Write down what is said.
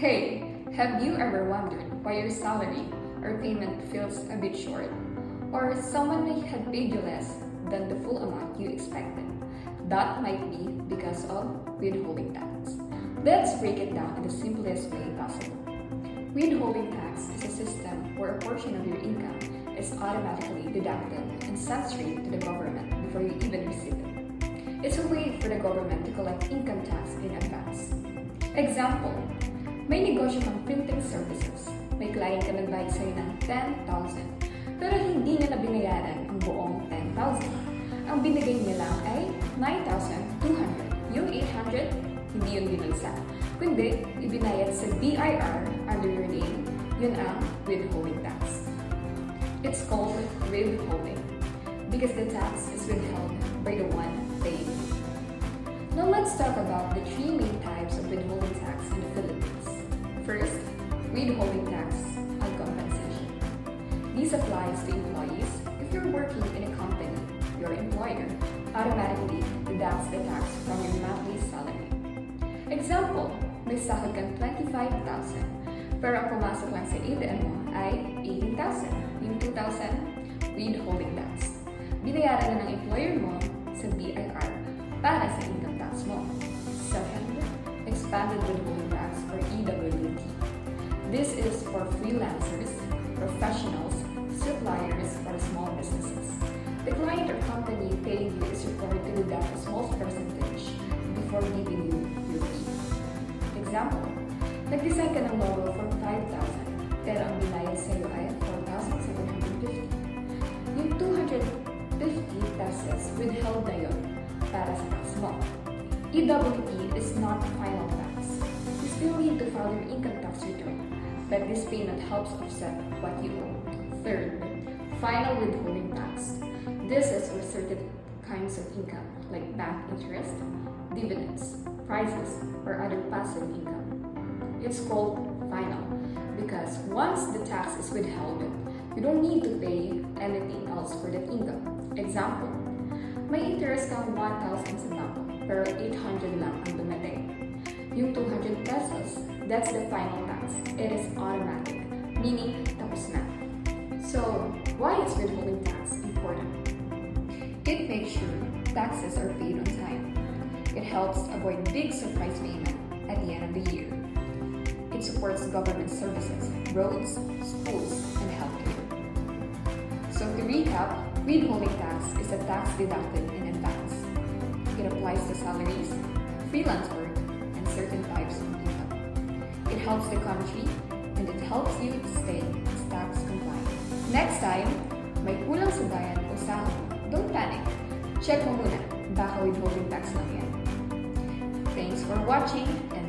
Hey, have you ever wondered why your salary or payment feels a bit short? Or someone may have paid you less than the full amount you expected? That might be because of withholding tax. Let's break it down in the simplest way possible. Withholding tax is a system where a portion of your income is automatically deducted and sent straight to the government before you even receive it. It's a way for the government to collect income tax in advance. Example, may negosyo kang printing services. May client ka nagbayad sa'yo ng 10,000 pero hindi niya na binayaran ang buong 10,000. Ang binigay niya lang ay 9,200. Yung 800, hindi yun binulsa. Kundi, ibinayad sa BIR under your name, yun ang withholding tax. It's called withholding because the tax is withheld by the one paying. Now let's talk about the three main types of withholding tax in the Philippines. First, withholding tax on compensation. This applies to employees if you're working in a company. Your employer automatically deducts the tax from your monthly salary. Example, may sahod kang 25,000 pero ang pumasok lang sa ATM mo ay 18,000. Yung 2,000, withholding tax. Binayaran na ng employer mo sa BIR para sa income tax mo. Second, expanded withholding tax or EWT. This is for freelancers, professionals, suppliers, or small businesses. The client or company paying you is required to deduct a small percentage before giving you your fee. Example, nag-design ka ng logo for 5,000 pero ang binayad sa iyo ay 4,750. Yung 250 pesos withheld na yun para sa tax mo. EWT is not final tax. You still need to file your income tax return, but this payment helps offset what you owe. Third, final withholding tax. This is for certain kinds of income like bank interest, dividends, prizes, or other passive income. It's called final because once the tax is withheld, you don't need to pay anything else for that income. Example, may interest kang 1,000 sa bangko pero 800 lang ang dumating. Yung 200 pesos, that's the final tax. It is automatic, meaning tapos na. So, why is withholding tax important? It makes sure taxes are paid on time. It helps avoid big surprise payment at the end of the year. It supports government services, roads, schools, and healthcare. So to recap, withholding tax is a tax deducted in advance. It applies to salaries, freelance work, and certain types of income. It helps the country, and it helps you stay tax compliant. Next time, may kulang sa bayan o sahod, don't panic. Check mo muna, baka withholding tax lang yan. Thanks for watching, and